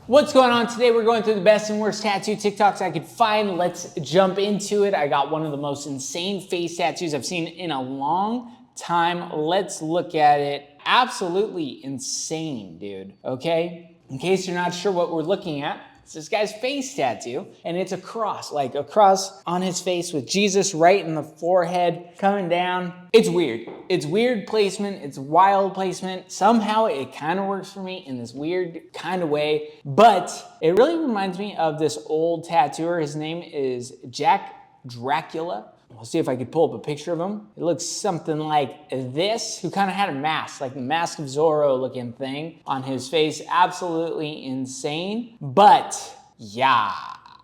What's going on today? We're going through the best and worst tattoo TikToks I could find. Let's jump into it. I got one of the most insane face tattoos I've seen in a long time. Let's look at it. Absolutely insane, dude, okay? In case you're not sure what we're looking at, it's this guy's face tattoo, and it's a cross, like a cross on his face with Jesus right in the forehead coming down. It's weird. It's weird placement. It's wild placement. Somehow it kind of works for me in this weird kind of way, but it really reminds me of this old tattooer. His name is Jack Dracula. We'll see if I could pull up a picture of him. It looks something like this, who kind of had a mask, like the Mask of Zorro looking thing on his face. Absolutely insane. But yeah,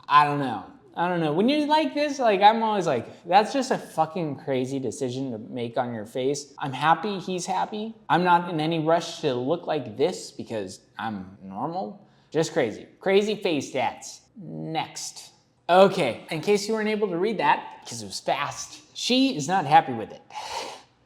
I don't know. When you're like this, like I'm always like, that's just a fucking crazy decision to make on your face. I'm happy he's happy. I'm not in any rush to look like this because I'm normal. Just crazy. Crazy face tats. Next. Okay, in case you weren't able to read that, because it was fast, she is not happy with it.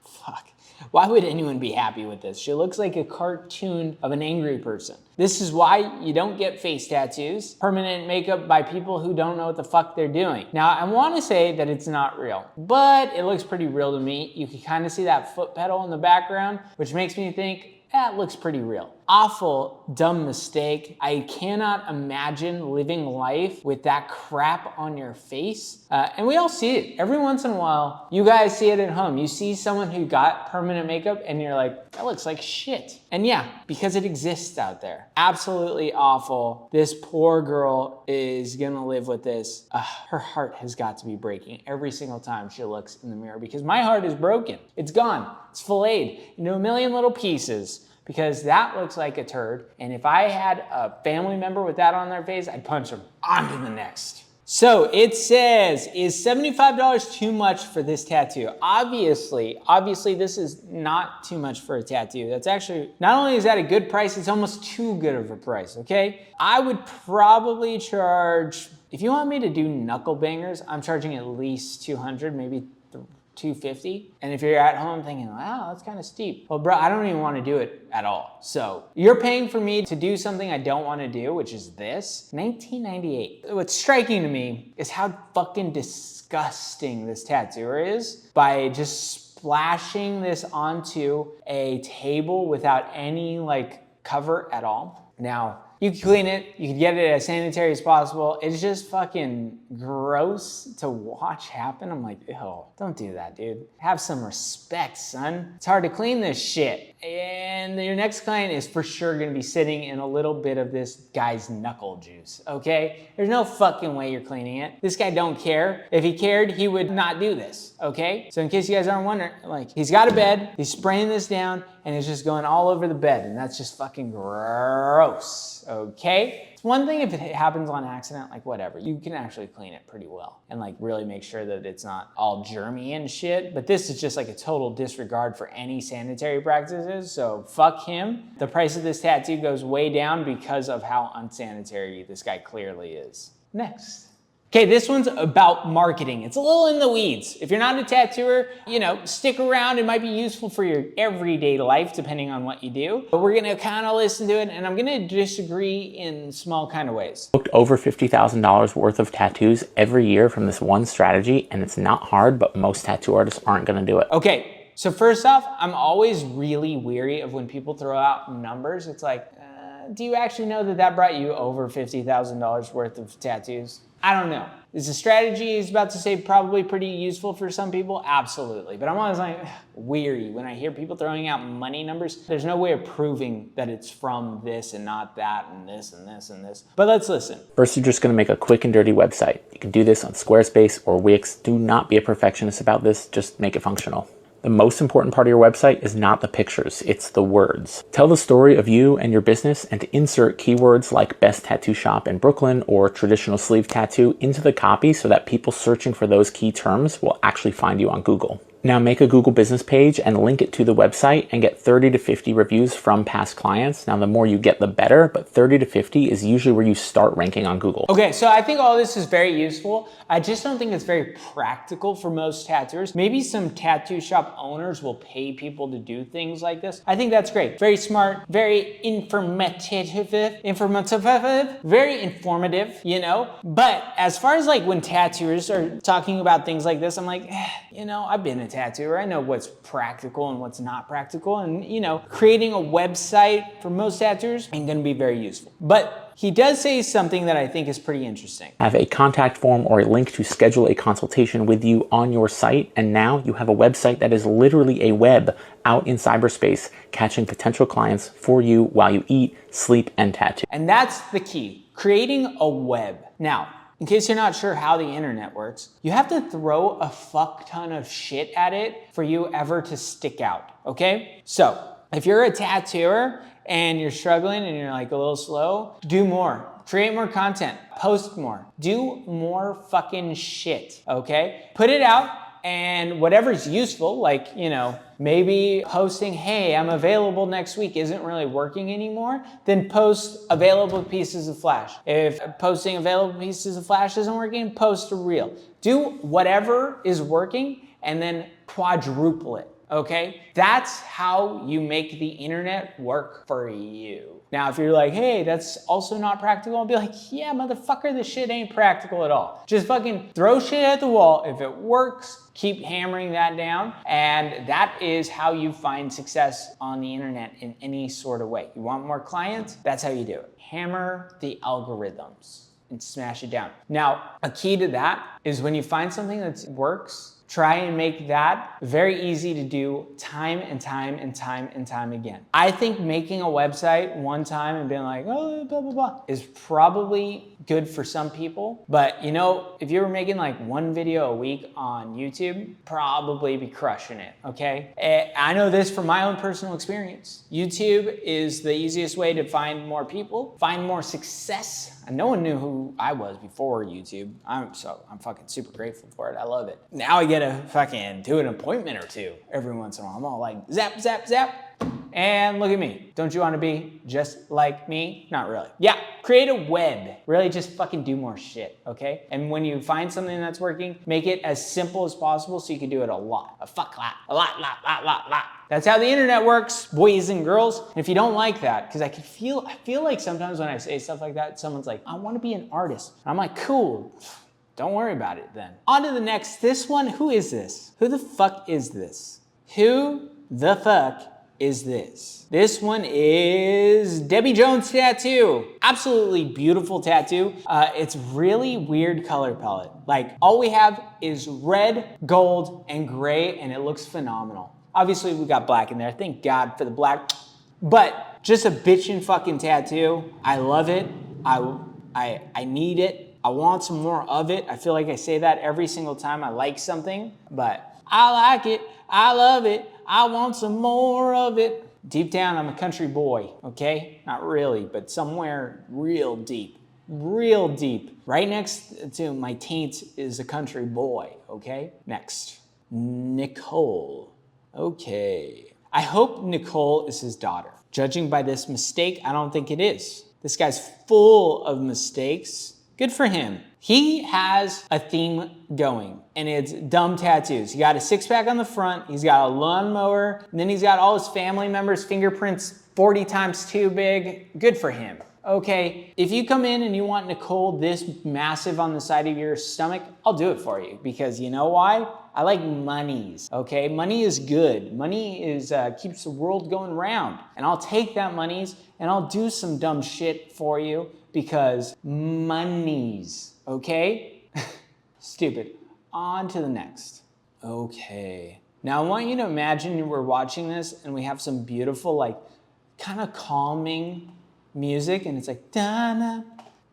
Fuck. Why would anyone be happy with this? She looks like a cartoon of an angry person. This is why you don't get face tattoos, permanent makeup by people who don't know what the fuck they're doing. Now, I want to say that it's not real, but it looks pretty real to me. You can kind of see that foot pedal in the background, which makes me think, that looks pretty real. Awful, dumb mistake. I cannot imagine living life with that crap on your face. And we all see it. Every once in a while, you guys see it at home. You see someone who got permanent makeup and you're like, that looks like shit. And yeah, because it exists out there. Absolutely awful. This poor girl is gonna live with this. Her heart has got to be breaking every single time she looks in the mirror because my heart is broken. It's gone. It's filleted into a million little pieces. Because that looks like a turd, and if I had a family member with that on their face, I'd punch them. On to the next. So it says, is $75 too much for this tattoo? Obviously this is not too much for a tattoo. That's actually, not only is that a good price, it's almost too good of a price, okay? I would probably charge, if you want me to do knuckle bangers, I'm charging at least 200, maybe 250. And if you're at home thinking, wow, that's kind of steep. Well, bro, I don't even want to do it at all. So you're paying for me to do something I don't want to do, which is this. $19.98. What's striking to me is how fucking disgusting this tattooer is by just splashing this onto a table without any like cover at all. Now, you can clean it, you can get it as sanitary as possible. It's just fucking gross to watch happen. I'm like, ew, don't do that, dude. Have some respect, son. It's hard to clean this shit. And your next client is for sure gonna be sitting in a little bit of this guy's knuckle juice, okay? There's no fucking way you're cleaning it. This guy don't care. If he cared, he would not do this, okay? So in case you guys aren't wondering, like, he's got a bed, he's spraying this down, and it's just going all over the bed, and that's just fucking gross, okay? It's one thing if it happens on accident, like whatever, you can actually clean it pretty well and like really make sure that it's not all germy and shit, but this is just like a total disregard for any sanitary practices, so fuck him. The price of this tattoo goes way down because of how unsanitary this guy clearly is. Next. Okay, this one's about marketing. It's a little in the weeds. If you're not a tattooer, you know, stick around. It might be useful for your everyday life, depending on what you do. But we're gonna kind of listen to it, and I'm gonna disagree in small kind of ways. Booked over $50,000 worth of tattoos every year from this one strategy, and it's not hard, but most tattoo artists aren't gonna do it. Okay, so first off, I'm always really weary of when people throw out numbers. It's like, do you actually know that that brought you over $50,000 worth of tattoos? I don't know. Is the strategy he's about to say probably pretty useful for some people? Absolutely. But I'm always like weary when I hear people throwing out money numbers. There's no way of proving that it's from this and not that and this and this and this. But let's listen. First, you're just gonna make a quick and dirty website. You can do this on Squarespace or Wix. Do not be a perfectionist about this. Just make it functional. The most important part of your website is not the pictures, it's the words. Tell the story of you and your business and insert keywords like best tattoo shop in Brooklyn or traditional sleeve tattoo into the copy so that people searching for those key terms will actually find you on Google. Now make a Google business page and link it to the website and get 30 to 50 reviews from past clients. Now the more you get, the better, but 30 to 50 is usually where you start ranking on Google. Okay, so I think all this is very useful. I just don't think it's very practical for most tattooers. Maybe some tattoo shop owners will pay people to do things like this. I think that's great. Very smart, very informative, very informative, you know? But as far as like when tattooers are talking about things like this, I'm like, you know, I've been a tattooer. I know what's practical and what's not practical. And, you know, creating a website for most tattooers ain't gonna be very useful. But he does say something that I think is pretty interesting. Have a contact form or a link to schedule a consultation with you on your site, and now you have a website that is literally a web out in cyberspace, catching potential clients for you while you eat, sleep, and tattoo. And that's the key, creating a web. Now, in case you're not sure how the internet works, you have to throw a fuck ton of shit at it for you ever to stick out, okay? So, if you're a tattooer and you're struggling and you're like a little slow, do more. Create more content, post more, do more fucking shit, okay? Put it out, and whatever's useful, like, you know, maybe posting, hey, I'm available next week isn't really working anymore, then post available pieces of Flash. If posting available pieces of Flash isn't working, post a reel. Do whatever is working and then quadruple it. Okay? That's how you make the internet work for you. Now, if you're like, hey, that's also not practical, I'll be like, yeah, motherfucker, this shit ain't practical at all. Just fucking throw shit at the wall. If it works, keep hammering that down. And that is how you find success on the internet in any sort of way. You want more clients? That's how you do it. Hammer the algorithms and smash it down. Now, a key to that is when you find something that works, try and make that very easy to do time and time again. I think making a website one time and being like, oh, blah, blah, blah, is probably good for some people. But you know, if you were making like one video a week on YouTube, probably be crushing it, okay? I know this from my own personal experience. YouTube is the easiest way to find more people, find more success. And no one knew who I was before YouTube. I'm fucking super grateful for it. I love it. Now I get to fucking do an appointment or two every once in a while. I'm all like, zap, zap, zap. And look at me. Don't you want to be just like me? Not really. Yeah, create a web. Really just fucking do more shit, okay? And when you find something that's working, make it as simple as possible so you can do it a lot. A fuck lot. A lot. That's how the internet works, boys and girls. And if you don't like that, because I feel like sometimes when I say stuff like that, someone's like, I want to be an artist. And I'm like, cool. Don't worry about it then. On to the next. This one, who is this? Who the fuck is this? Who the fuck is this? This one is Debbie Jones Tattoo. Absolutely beautiful tattoo. It's really weird color palette. Like all we have is red, gold, and gray, and it looks phenomenal. Obviously we got black in there. Thank God for the black. But just a bitchin' fucking tattoo. I love it. I need it. I want some more of it. I feel like I say that every single time I like something, but I like it. I love it. I want some more of it. Deep down, I'm a country boy, okay? Not really, but somewhere real deep. Real deep. Right next to my taint is a country boy, okay? Next, Nicole. Okay. I hope Nicole is his daughter. Judging by this mistake, I don't think it is. This guy's full of mistakes. Good for him. He has a theme going, and it's dumb tattoos. He got a six-pack on the front, he's got a lawnmower, and then he's got all his family members' fingerprints 40 times too big. Good for him. Okay, if you come in and you want Nicole this massive on the side of your stomach, I'll do it for you, because you know why? I like monies, okay? Money is good. Money is keeps the world going round, and I'll take that monies and I'll do some dumb shit for you because monies, okay? Stupid. On to the next. Okay. Now I want you to imagine we're watching this and we have some beautiful, like, kind of calming music, and it's like da-na,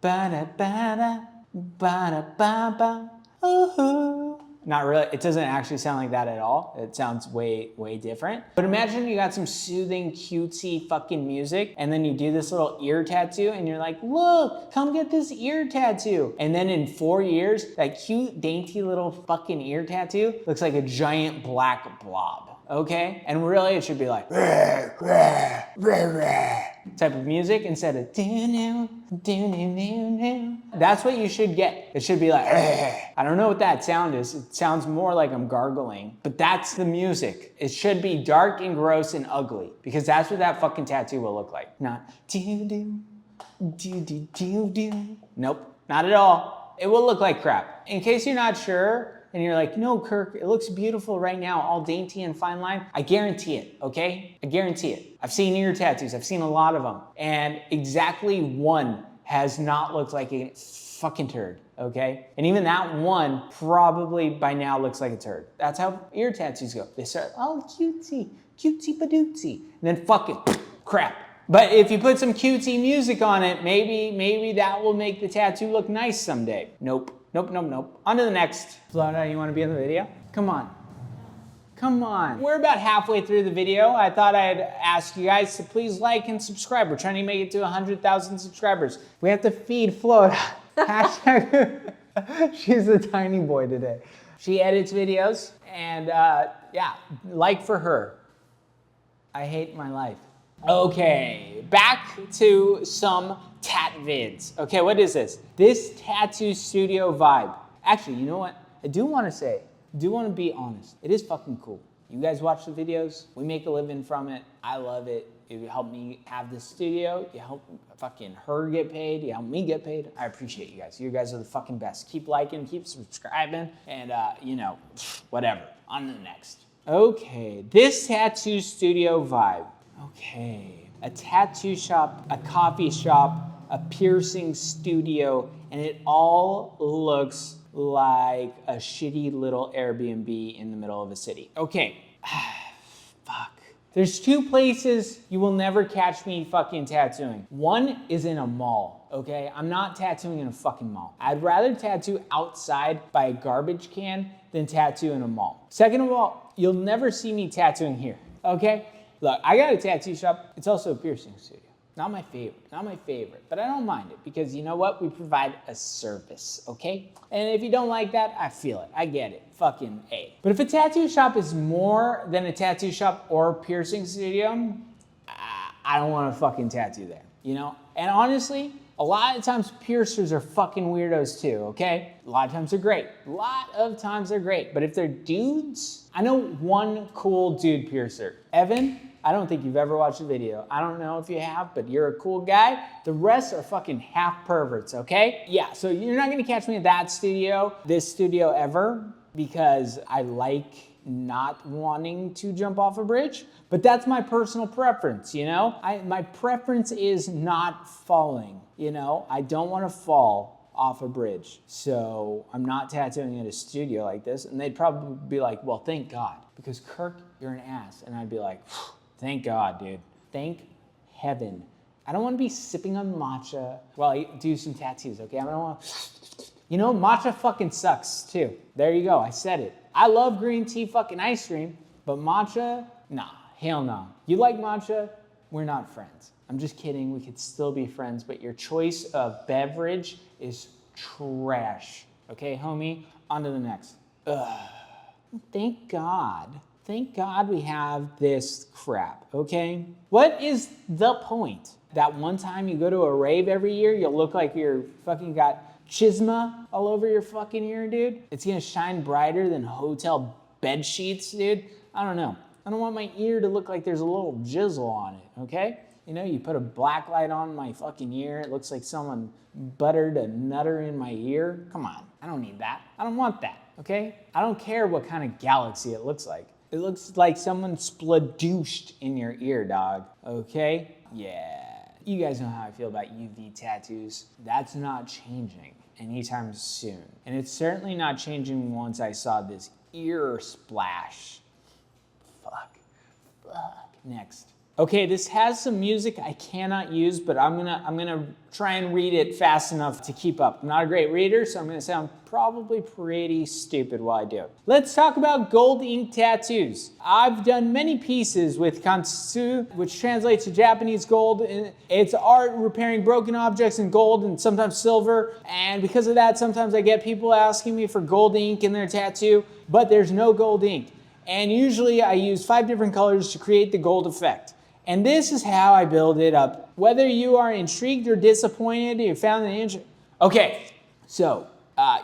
ba-da, ba-da, ba-da, ba-ba, ooh, Not really, it doesn't actually sound like that at all. It sounds way, way different. But imagine you got some soothing, cutesy fucking music, and then you do this little ear tattoo, and you're like, look, come get this ear tattoo. And then in 4 years, that cute, dainty little fucking ear tattoo looks like a giant black blob. Okay? And really it should be like rah, rah, rah, rah, type of music instead of do-do, do-do-do-do. That's what you should get. It should be like rah. I don't know what that sound is. It sounds more like I'm gargling, but that's the music. It should be dark and gross and ugly because that's what that fucking tattoo will look like. Not do-do, do-do-do-do. Nope, not at all. It will look like crap. In case you're not sure, and you're like, no, Kirk, it looks beautiful right now, all dainty and fine line. I guarantee it, okay? I guarantee it. I've seen ear tattoos, I've seen a lot of them. And exactly one has not looked like a fucking turd, okay? And even that one probably by now looks like a turd. That's how ear tattoos go. They start, oh, cutesy, cutesy padootsy. And then fucking crap. But if you put some cutesy music on it, maybe that will make the tattoo look nice someday. Nope. Nope, nope, nope. On to the next. Florida, you wanna be in the video? Come on. Come on. We're about halfway through the video. I thought I'd ask you guys to please like and subscribe. We're trying to make it to 100,000 subscribers. We have to feed Florida. Hashtag, she's a tiny boy today. She edits videos and yeah, like for her. I hate my life. Okay, back to some tat vids. Okay, what is this? This tattoo studio vibe. Actually, you know what? I do want to be honest. It is fucking cool. You guys watch the videos. We make a living from it. I love it. You help me have this studio. You help fucking her get paid. You help me get paid. I appreciate you guys. You guys are the fucking best. Keep liking, keep subscribing, and you know, whatever. On to the next. Okay, this tattoo studio vibe. Okay, a tattoo shop, a coffee shop, a piercing studio, and it all looks like a shitty little Airbnb in the middle of a city. Okay, fuck. There's two places you will never catch me fucking tattooing. One is in a mall, okay? I'm not tattooing in a fucking mall. I'd rather tattoo outside by a garbage can than tattoo in a mall. Second of all, you'll never see me tattooing here, okay? Look, I got a tattoo shop. It's also a piercing studio. Not my favorite, but I don't mind it because you know what? We provide a service, okay? And if you don't like that, I feel it. I get it. Fucking A. But if a tattoo shop is more than a tattoo shop or a piercing studio, I don't want to fucking tattoo there, you know? And honestly, a lot of times piercers are fucking weirdos too, okay? A lot of times they're great. But if they're dudes, I know one cool dude piercer. Evan, I don't think you've ever watched a video. I don't know if you have, but you're a cool guy. The rest are fucking half perverts, okay? Yeah, so you're not gonna catch me at that studio, this studio ever, because I like not wanting to jump off a bridge, but that's my personal preference, you know? My preference is not falling, you know? I don't wanna fall off a bridge. So I'm not tattooing at a studio like this, and they'd probably be like, well, thank God, because Kirk, you're an ass. And I'd be like, thank God, dude. Thank heaven. I don't wanna be sipping on matcha while I do some tattoos, okay? I don't wanna, you know, matcha fucking sucks too. There you go, I said it. I love green tea fucking ice cream, but matcha, nah, hell no. You like matcha? We're not friends. I'm just kidding, we could still be friends, but your choice of beverage is trash. Okay, homie, on to the next. Ugh. Thank God we have this crap, okay? What is the point? That one time you go to a rave every year, you'll look like you're fucking got chisma all over your fucking ear, dude. It's gonna shine brighter than hotel bed sheets, dude. I don't know. I don't want my ear to look like there's a little jizzle on it, okay? You know, you put a black light on my fucking ear, it looks like someone buttered a nutter in my ear. Come on, I don't need that. I don't want that, okay? I don't care what kind of galaxy it looks like. It looks like someone spladooshed in your ear, dog, okay? Yeah. You guys know how I feel about UV tattoos. That's not changing anytime soon. And it's certainly not changing once I saw this ear splash. Fuck. Next. Okay, this has some music I cannot use, but I'm gonna try and read it fast enough to keep up. I'm not a great reader, so I'm gonna sound probably pretty stupid while I do it. Let's talk about gold ink tattoos. I've done many pieces with kantsu, which translates to Japanese gold. It's art repairing broken objects in gold and sometimes silver. And because of that, sometimes I get people asking me for gold ink in their tattoo, but there's no gold ink. And usually I use 5 different colors to create the gold effect. And this is how I build it up. Whether you are intrigued or disappointed, you found an interest. Okay, so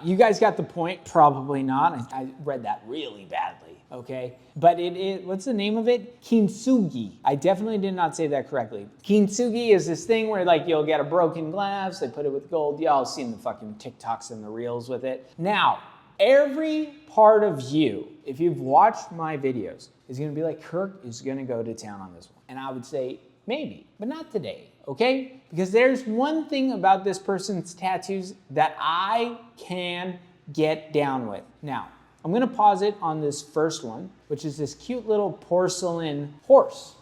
you guys got the point. Probably not. I read that really badly, okay? But what's the name of it? Kintsugi. I definitely did not say that correctly. Kintsugi is this thing where like you'll get a broken glass, they put it with gold. Y'all seen the fucking TikToks and the reels with it. Now, every part of you, if you've watched my videos, is gonna be like, Kirk is gonna go to town on this one. And I would say, maybe, but not today, okay? Because there's one thing about this person's tattoos that I can get down with. Now, I'm gonna pause it on this first one, which is this cute little porcelain horse.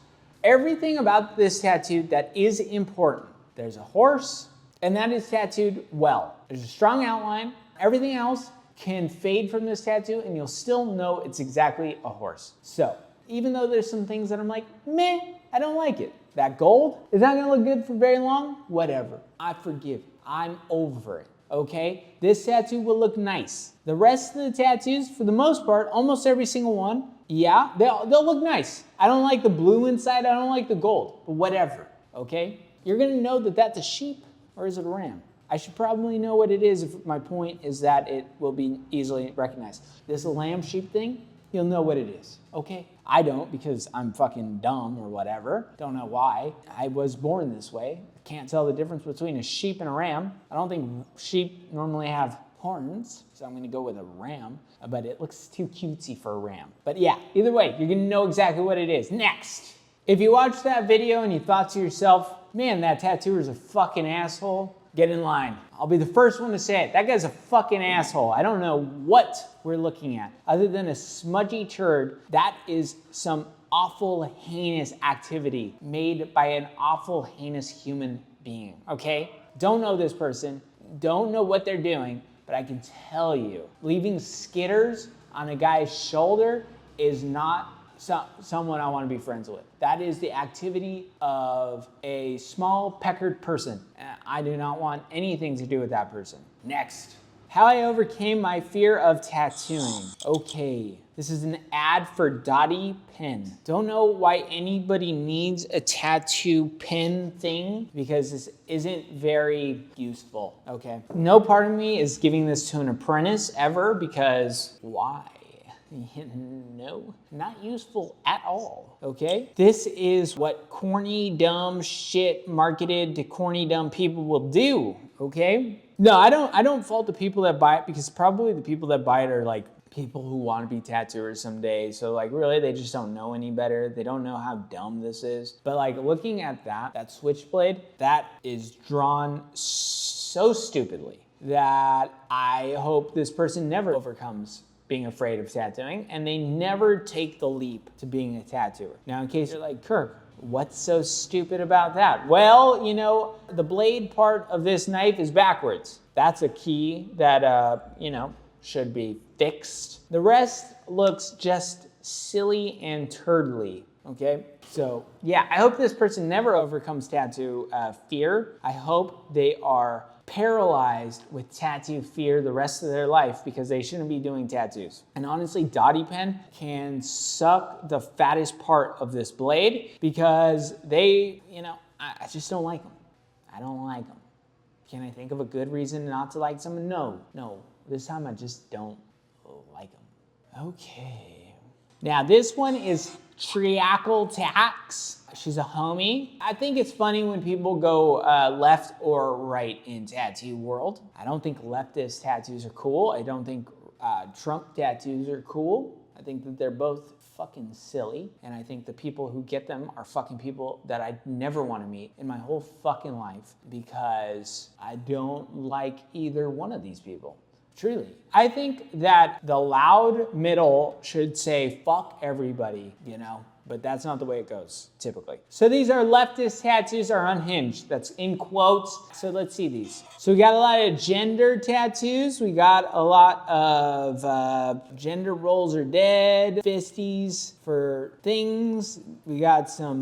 Everything about this tattoo that is important. There's a horse, and that is tattooed well. There's a strong outline. Everything else can fade from this tattoo and you'll still know it's exactly a horse. So even though there's some things that I'm like, meh, I don't like it. That gold is not gonna look good for very long, whatever. I forgive, I'm over it, okay? This tattoo will look nice. The rest of the tattoos, for the most part, almost every single one, yeah, they'll look nice. I don't like the blue inside, I don't like the gold, but whatever, okay? You're gonna know that that's a sheep or is it a ram? I should probably know what it is if my point is that it will be easily recognized. This lamb sheep thing, you'll know what it is, okay? I don't because I'm fucking dumb or whatever. Don't know why. I was born this way. Can't tell the difference between a sheep and a ram. I don't think sheep normally have horns, so I'm gonna go with a ram, but it looks too cutesy for a ram. But yeah, either way, you're gonna know exactly what it is. Next, if you watched that video and you thought to yourself, man, that tattooer's a fucking asshole, get in line. I'll be the first one to say it. That guy's a fucking asshole. I don't know what we're looking at. Other than a smudgy turd, that is some awful, heinous activity made by an awful, heinous human being, okay? Don't know this person, don't know what they're doing, but I can tell you, leaving skitters on a guy's shoulder is not someone I want to be friends with. That is the activity of a small peckered person. I do not want anything to do with that person. Next, how I overcame my fear of tattooing. Okay, this is an ad for Dottie pen. Don't know why anybody needs a tattoo pen thing because this isn't very useful, okay? No part of me is giving this to an apprentice ever because why? No, not useful at all, okay? This is what corny, dumb shit marketed to corny, dumb people will do, okay? No, I don't fault the people that buy it because probably the people that buy it are like people who want to be tattooers someday. So like really, they just don't know any better. They don't know how dumb this is. But like looking at that switchblade, that is drawn so stupidly that I hope this person never overcomes being afraid of tattooing, and they never take the leap to being a tattooer. Now, in case you're like, Kirk, what's so stupid about that? Well, you know, the blade part of this knife is backwards. That's a key that, you know, should be fixed. The rest looks just silly and turdly, okay? So, yeah, I hope this person never overcomes tattoo fear. I hope they are paralyzed with tattoo fear the rest of their life because they shouldn't be doing tattoos. And honestly, Dottie pen can suck the fattest part of this blade because they, you know, I just don't like them. I don't like them. Can I think of a good reason not to like someone? No. This time I just don't like them. Okay. Now this one is Triacle Tax. She's a homie. I think it's funny when people go left or right in tattoo world. I don't think leftist tattoos are cool. I don't think Trump tattoos are cool. I think that they're both fucking silly. And I think the people who get them are fucking people that I'd never want to meet in my whole fucking life because I don't like either one of these people. Truly. I think that the loud middle should say, fuck everybody, you know? but that's not the way it goes typically. So these are leftist tattoos are unhinged. That's in quotes. So let's see these. So we got a lot of gender tattoos. We got a lot of gender roles are dead, fisties for things. We got some,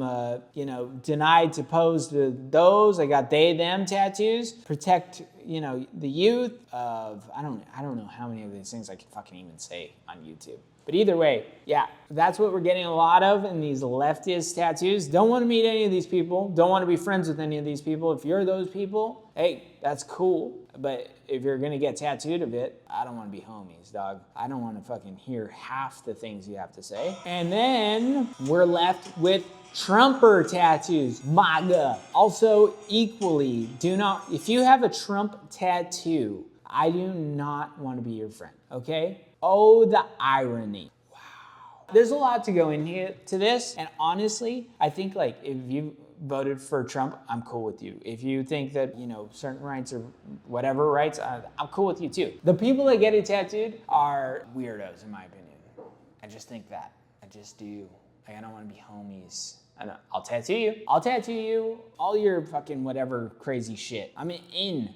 denied to pose to those. I got they, them tattoos. Protect, the youth of, I don't know how many of these things I can fucking even say on YouTube. But either way, yeah, that's what we're getting a lot of in these leftist tattoos. Don't want to meet any of these people. Don't want to be friends with any of these people. If you're those people, hey, that's cool. But if you're going to get tattooed of it, I don't want to be homies, dog. I don't want to fucking hear half the things you have to say. And then we're left with Trumper tattoos, MAGA. Also, equally, if you have a Trump tattoo, I do not want to be your friend, okay? Oh, the irony. Wow. There's a lot to go into this, and honestly, I think if you voted for Trump, I'm cool with you. If you think that, certain rights or whatever rights, I'm cool with you too. The people that get it tattooed are weirdos, in my opinion. I just think that. I just do. I don't want to be homies. I'll tattoo you. I'll tattoo you. All your fucking whatever crazy shit. I'm in.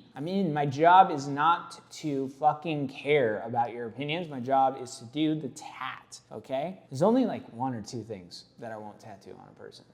My job is not to fucking care about your opinions. My job is to do the tat, okay? There's only one or two things that I won't tattoo on a person.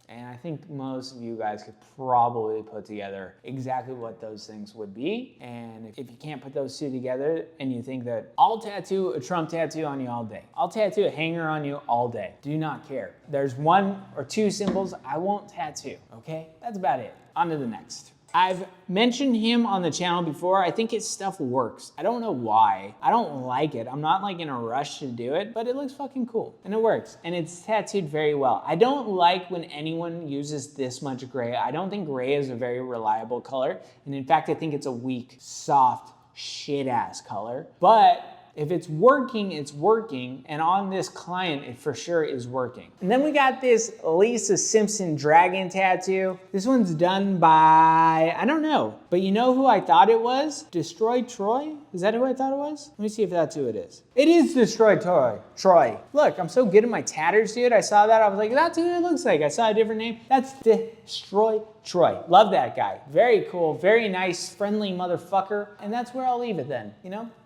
And I think most of you guys could probably put together exactly what those things would be. And if you can't put those two together and you think that I'll tattoo a Trump tattoo on you all day. I'll tattoo a hanger on you all day. Do not care. There's one or two symbols I won't tattoo, okay? That's about it. On to the next. I've mentioned him on the channel before. I think his stuff works. I don't know why. I don't like it. I'm not in a rush to do it, but it looks fucking cool and it works and it's tattooed very well. I don't like when anyone uses this much gray. I don't think gray is a very reliable color. And in fact, I think it's a weak, soft, shit ass color. But if it's working, it's working. And on this client, it for sure is working. And then we got this Lisa Simpson dragon tattoo. This one's done by, I don't know, but you know who I thought it was? Destroy Troy? Is that who I thought it was? Let me see if that's who it is. It is Destroy Troy. Look, I'm so good at my tatters, dude. I saw that, I was like, that's who it looks like. I saw a different name. That's Destroy Troy. Love that guy. Very cool, very nice, friendly motherfucker. And that's where I'll leave it then.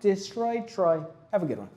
Destroy Troy. Have a good one.